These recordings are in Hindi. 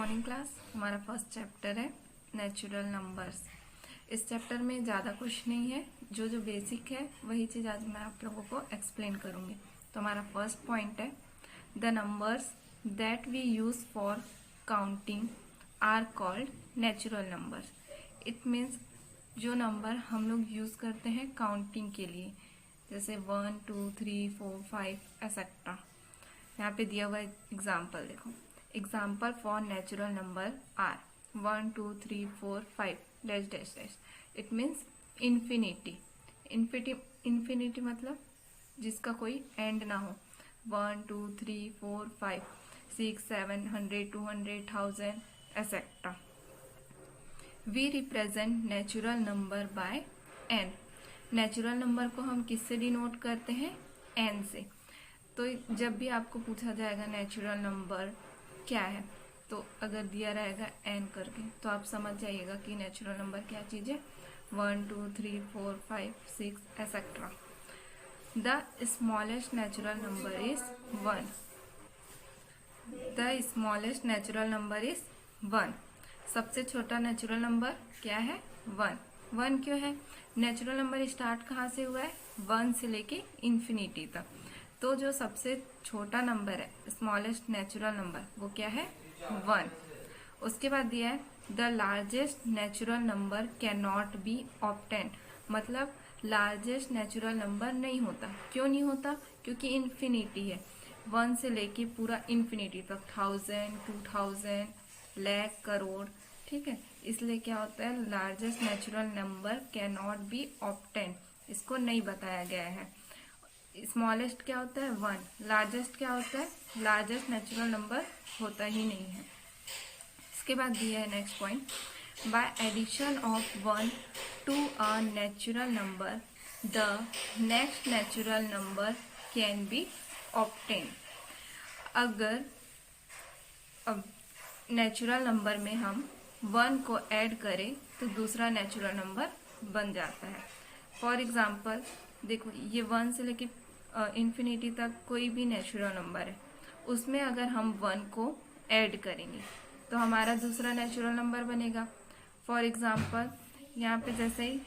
Morning class. हमारा फर्स्ट चैप्टर है नेचुरल नंबर्स। इस चैप्टर में ज़्यादा कुछ नहीं है, जो जो बेसिक है वही चीज़ आज मैं आप लोगों को एक्सप्लेन करूँगी। तो हमारा फर्स्ट पॉइंट है the numbers that we use for counting are called natural numbers. It means जो नंबर हम लोग यूज़ करते हैं काउंटिंग के लिए, जैसे 1 2 3 4 5 एक्सेट्रा। यहाँ पे दिया हुआ एग्जाम्पल देखो, example for natural number are 1 2 3 4 5 dash dash dash. It means infinity. Infinity मतलब जिसका कोई एंड ना हो। 1 2 3 4 5 6 7 100 200 1000 etcetera. We represent natural number by N. Natural number को हम किससे डिनोट करते हैं? एन से। तो जब भी आपको पूछा जाएगा नेचुरल नंबर क्या है, तो अगर दिया रहेगा एन करके तो आप समझ जाइएगा कि नेचुरल नंबर क्या चीज़ है। 1 2 3 4 5 6 etcetera. The smallest natural number is 1। The smallest natural number is 1। सबसे छोटा नेचुरल नंबर क्या है? 1। 1 क्यों है? नेचुरल नंबर स्टार्ट कहाँ से हुआ है? 1 से लेके इन्फिनिटी तक। तो जो सबसे छोटा नंबर है, स्मॉलेस्ट नेचुरल नंबर, वो क्या है? 1। उसके बाद दिया है the largest natural number can not be obtained. मतलब लार्जेस्ट नेचुरल नंबर नहीं होता। क्यों नहीं होता? क्योंकि इन्फिनिटी है। 1 से लेके पूरा इन्फिनिटी तक, 1000 2000 लाख करोड़, ठीक है। इसलिए क्या होता है, largest natural number can not be obtained, इसको नहीं बताया गया है। स्मॉलेस्ट क्या होता है? 1। लार्जेस्ट क्या होता है? लार्जेस्ट नेचुरल नंबर होता ही नहीं है। इसके बाद दिया है next point, by addition of 1 to a natural number the next natural number can be obtain. अगर अब नेचुरल नंबर में हम 1 को ऐड करें तो दूसरा नेचुरल नंबर बन जाता है। फॉर एग्जाम्पल देखो, ये 1 से लेके इन्फिनिटी तक कोई भी नेचुरल नंबर है, उसमें अगर हम 1 को ऐड करेंगे तो हमारा दूसरा नेचुरल नंबर बनेगा। फॉर एग्जाम्पल यहाँ पे जैसे ही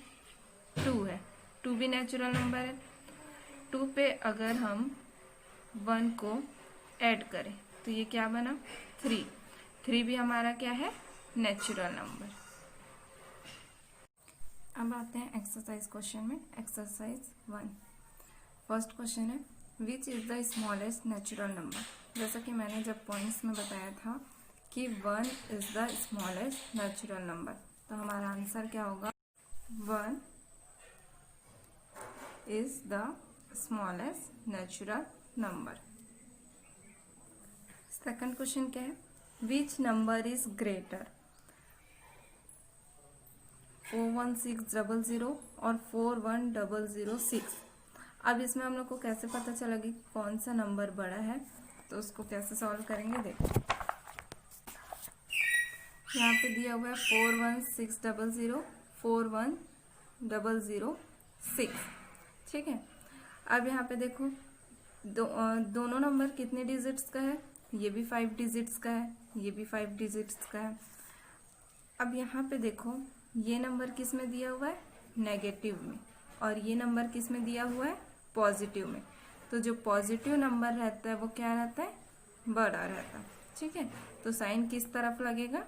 2 है, 2 भी नेचुरल नंबर है। 2 पे अगर हम 1 को ऐड करें तो ये क्या बना? 3। 3 भी हमारा क्या है? Natural number. अब आते हैं एक्सरसाइज क्वेश्चन में। एक्सरसाइज 1, फर्स्ट क्वेश्चन है which is the smallest natural number. जैसा कि मैंने जब पॉइंट्स में बताया था कि 1 is the smallest natural number, तो हमारा आंसर क्या होगा? 1 is the smallest natural number. Second question क्या है, विच नंबर इज ग्रेटर? 41600 और 41006। अब इसमें हम लोग को कैसे पता चलेगी कौन सा नंबर बड़ा है? तो उसको कैसे सॉल्व करेंगे, देखो यहाँ पे दिया हुआ है 41600 41006, ठीक है। अब यहाँ पे देखो दोनों नंबर कितने डिजिट्स का है? ये भी 5 डिजिट्स का है, ये भी 5 डिजिट्स का है। अब यहाँ पे देखो ये नंबर किस में दिया हुआ है? नेगेटिव में, और ये नंबर किस में दिया हुआ है? पॉजिटिव में। तो जो पॉजिटिव नंबर रहता है वो क्या रहता है? बड़ा रहता है, ठीक है। तो साइन किस तरफ लगेगा?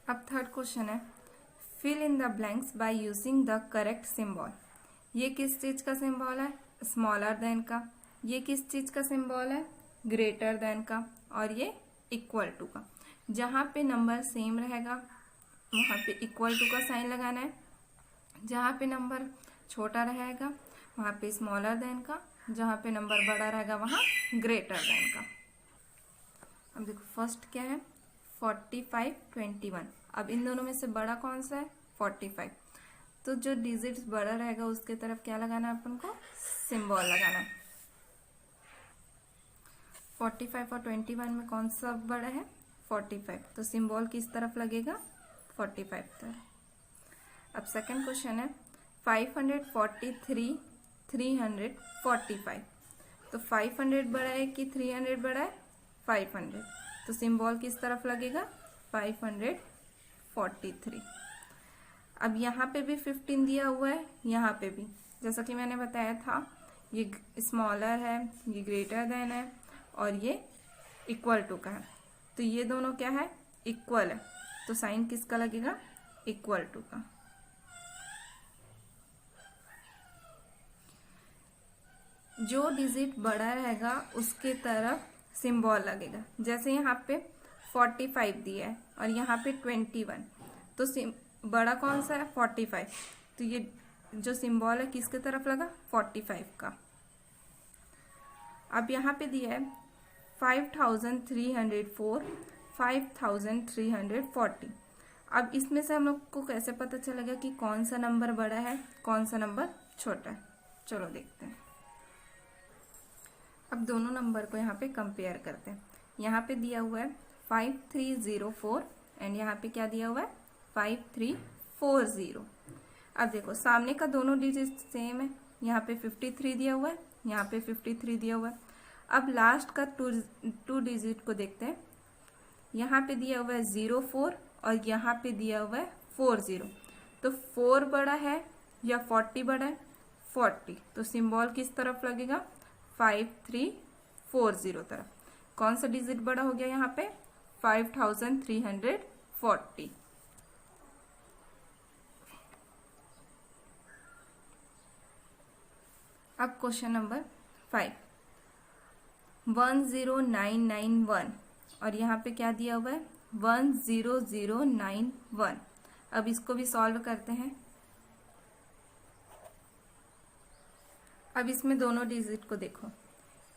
अब थर्ड क्वेश्चन है fill in the blanks by using the correct symbol. ये किस चीज का सिंबल है? स्मॉलर देन का। ये किस चीज का सिंबल है? ग्रेटर देन का। और ये इक्वल टू का। जहां पे नंबर सेम रहेगा वहां पे इक्वल टू का साइन लगाना है। जहां पे नंबर छोटा रहेगा वहां पे स्मॉलर देन का। जहां पे नंबर बड़ा रहेगा वहां ग्रेटर देन का। अब देखो फर्स्ट क्या है? 45 21। अब इन दोनों में से बड़ा कौन सा है? 45। तो जो डिजिट्स बड़ा रहेगा उसके तरफ क्या लगाना है अपन को? सिंबल लगाना है। 45 और 21 में कौन सा बड़ा है? 45। तो सिंबल किस तरफ लगेगा? 45 तरफ। अब सेकंड क्वेश्चन है 543 345। तो 500 बड़ा है कि 300 बड़ा है? 500, तो सिंबल किस तरफ लगेगा? 543। अब यहाँ पे भी 15 दिया हुआ है, यहाँ पे भी जैसा कि मैंने बताया था, ये स्मॉलर है, ये ग्रेटर देन है और ये इक्वल टू का है। तो ये दोनों क्या है? इक्वल है, तो साइन किसका लगेगा? इक्वल टू का। जो डिजिट बड़ा रहेगा उसके तरफ सिंबल लगेगा। जैसे यहाँ पे 45 दिया है और यहाँ पे 21, तो बड़ा कौन सा है? 45, तो ये जो सिंबल है किसके तरफ लगा? 45 का। अब यहाँ पे दिया है 5304, 5340। अब इसमें से हम लोग को कैसे पता चलेगा कि कौन सा नंबर बड़ा है, कौन सा नंबर छोटा है? चलो देखते हैं। अब दोनों नंबर को यहाँ पे कंपेयर करते हैं। यहाँ पे दिया हुआ है 5304 एंड यहाँ पे क्या दिया हुआ है? 5340। अब देखो सामने का दोनों डिजिट सेम है, यहाँ पे 53 दिया हुआ है, यहाँ पे 53 दिया हुआ है। अब लास्ट का टू डिजिट को देखते हैं। यहाँ पे दिया हुआ है 04 और यहाँ पे दिया हुआ है 40। तो 4 बड़ा है या 40 बड़ा है? 40, तो सिंबल किस तरफ लगेगा? 5340 तरफ। कौन सा डिजिट बड़ा हो गया यहाँ पे? 5340। अब क्वेश्चन नंबर 5, 10991 और यहाँ पे क्या दिया हुआ है? 10091। अब इसको भी सॉल्व करते हैं। अब इसमें दोनों डिजिट को देखो,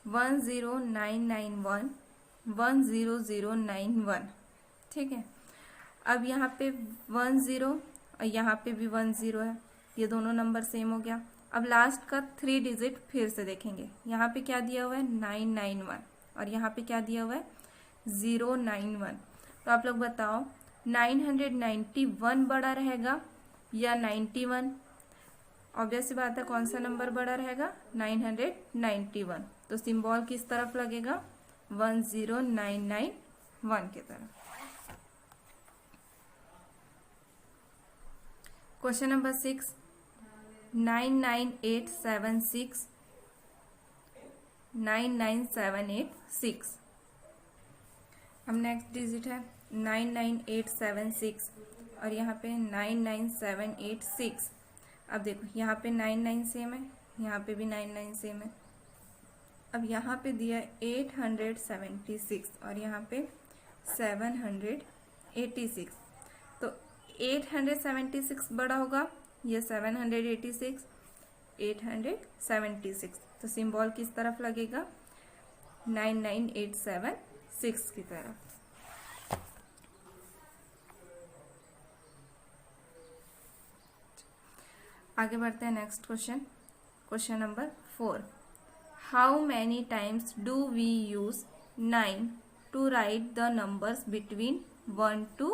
10991, 10091, ठीक है। अब यहाँ पे 10 और यहाँ पे भी 10 है, ये दोनों नंबर सेम हो गया। अब लास्ट का 3 डिजिट फिर से देखेंगे। यहाँ पे क्या दिया हुआ है? 991 और यहाँ पे क्या दिया हुआ है? 091। तो आप लोग बताओ 991 बड़ा रहेगा या 91? ऑब्वियस सी बात है, कौन सा नंबर बड़ा रहेगा? 991। तो सिंबल किस तरफ लगेगा? 10991 की तरफ। Question number 6, 99876, 99786। अब नेक्स्ट डिजिट है 99876 और यहाँ पे 99786। अब देखो यहाँ पे 99 सेम है, यहाँ पे भी 99 सेम है। अब यहाँ पे दिया 876 और यहाँ पे 786। तो 876 बड़ा होगा या 786? 876, तो सिंबल किस तरफ लगेगा? 99876 की तरफ। आगे बढ़ते हैं next question. Question number 4, how many times do we use 9 to write the numbers between 1 to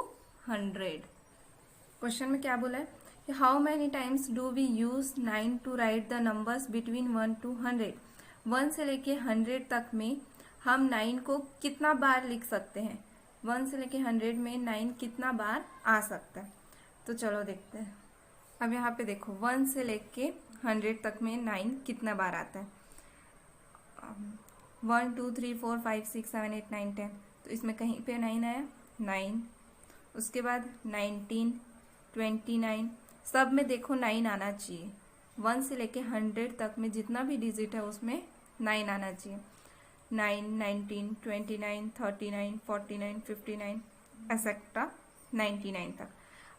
100? Question में क्या बोला है? How many times do we use 9 to write the numbers between 1 to 100? 1 से लेके 100 तक में हम 9 को कितना बार लिख सकते हैं? 1 से लेके 100 में 9 कितना बार आ सकता है? तो चलो देखते हैं। अब यहाँ पे देखो 1 से लेके 100 तक में 9 कितना बार आता है? 1 2 3 4 5 6 7 8 9 10। तो इसमें कहीं पे 9 आया? 9। उसके बाद 19, 29, सब में देखो 9 आना चाहिए। 1 से लेके 100 तक में जितना भी डिजिट है उसमें 9 आना चाहिए। 9, 19, 29, 39, 49, 59 एक्सेट्रा 99 तक।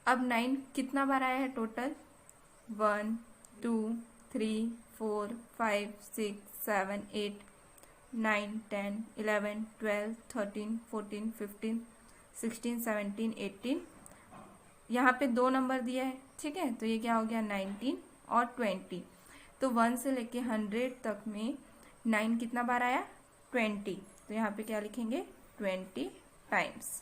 अब 9 कितना बार आया है टोटल? 1 2 3 4 5 6 7 8 9 10 11 12 13 14 15 16 17 18। यहाँ पे 2 नंबर दिया है, ठीक है। तो ये क्या हो गया? 19 और 20। तो 1 से लेके 100 तक में 9 कितना बार आया? 20। तो यहाँ पे क्या लिखेंगे? 20 टाइम्स।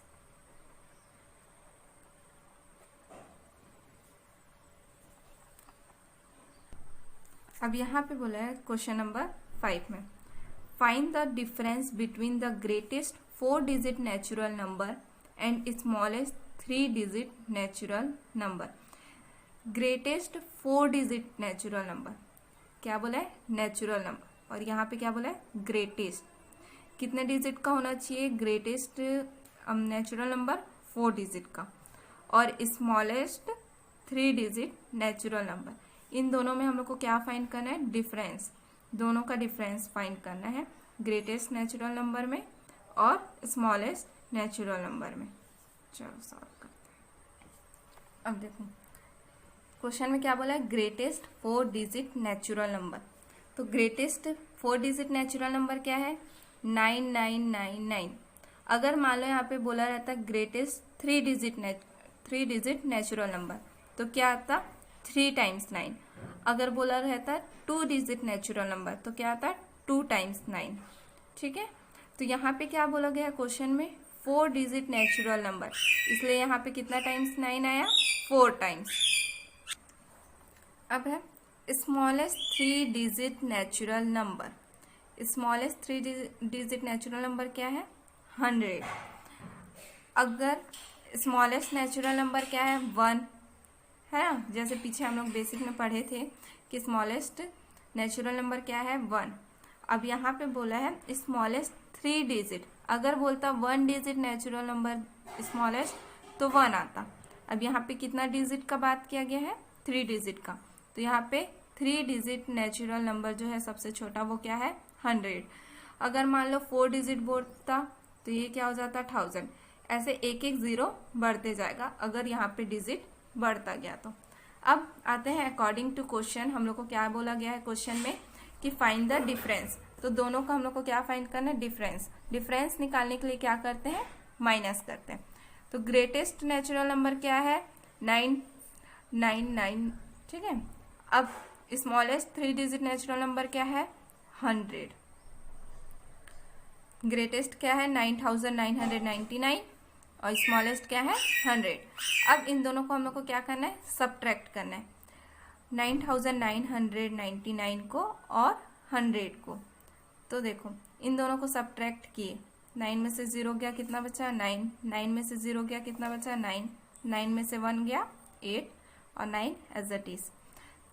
अब यहाँ पे बोला है क्वेश्चन नंबर 5 में, find the difference between the greatest 4 digit natural number and smallest 3 digit natural number. Greatest 4 digit natural number, क्या बोला है? Natural number. और यहाँ पे क्या बोला है? ग्रेटेस्ट। कितने डिजिट का होना चाहिए? ग्रेटेस्ट नेचुरल नंबर 4 डिजिट का, और स्मॉलेस्ट 3 डिजिट नेचुरल नंबर। इन दोनों में हम लोग को क्या फाइंड करना है? डिफरेंस। दोनों का डिफरेंस फाइंड करना है, ग्रेटेस्ट नेचुरल नंबर में और स्मॉलेस्ट नेचुरल नंबर में। चलो सॉल्व करते हैं। अब देखो क्वेश्चन में क्या बोला है? Greatest 4 digit natural number. तो ग्रेटेस्ट 4 डिजिट नेचुरल नंबर क्या है? 9999। अगर मान लो यहाँ पे बोला रहता ग्रेटेस्ट 3 डिजिट नेचुरल नंबर, तो क्या आता? 3 टाइम्स 9। अगर बोला रहता 2 डिजिट नेचुरल नंबर, तो क्या आता? 2 टाइम्स 9। ठीक है, तो यहाँ पे क्या बोला गया क्वेश्चन में? 4 डिजिट नेचुरल नंबर, इसलिए यहाँ पे कितना टाइम्स 9 आया? 4 टाइम्स। अब है smallest 3 digit natural number. Smallest 3 digit natural number क्या है? 100। अगर स्मॉलेस्ट नेचुरल नंबर क्या है? 1 है ना, जैसे पीछे हम लोग बेसिक में पढ़े थे कि स्मॉलेस्ट नेचुरल नंबर क्या है? 1। अब यहाँ पे बोला है स्मॉलेस्ट 3 डिजिट। अगर बोलता 1 डिजिट नेचुरल नंबर स्मॉलेस्ट, तो 1 आता। अब यहाँ पे कितना डिजिट का बात किया गया है? 3 डिजिट का। तो यहाँ पे 3 डिजिट नेचुरल नंबर जो है सबसे छोटा, वो क्या है? 100। अगर मान लो 4 डिजिट बोलता, तो ये क्या हो जाता? 1000। ऐसे एक एक जीरो बढ़ते जाएगा अगर यहाँ पे डिजिट बढ़ता गया तो। अब आते हैं अकॉर्डिंग टू क्वेश्चन, हम लोग को क्या बोला गया है क्वेश्चन में कि फाइंड द डिफरेंस। तो दोनों का हम लोग को क्या फाइंड करना है? डिफरेंस। डिफरेंस निकालने के लिए क्या करते हैं? माइनस करते हैं। तो ग्रेटेस्ट नेचुरल नंबर क्या है? 999। ठीक है, अब स्मॉलेस्ट 3 डिजिट नेचुरल नंबर क्या है? 100। ग्रेटेस्ट क्या है? 9999 और स्मॉलेस्ट क्या है? 100। अब इन दोनों को हम लोग को क्या करना है? सब्ट्रैक्ट करना है, 9999 को और 100 को। तो देखो इन दोनों को सब्ट्रैक्ट किए, 9 में से 0 गया, कितना बचा? 9। 9 में से 0 गया, कितना बचा? 9। 9 में से 1 गया 8 और 9 एज इट इज।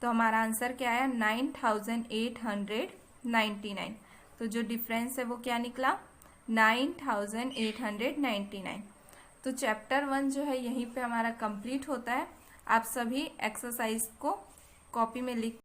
तो हमारा आंसर क्या आया? 9899। तो जो डिफरेंस है वो क्या निकला? 9899। तो चैप्टर 1 जो है यहीं पे हमारा कंप्लीट होता है। आप सभी एक्सरसाइज को कॉपी में लिख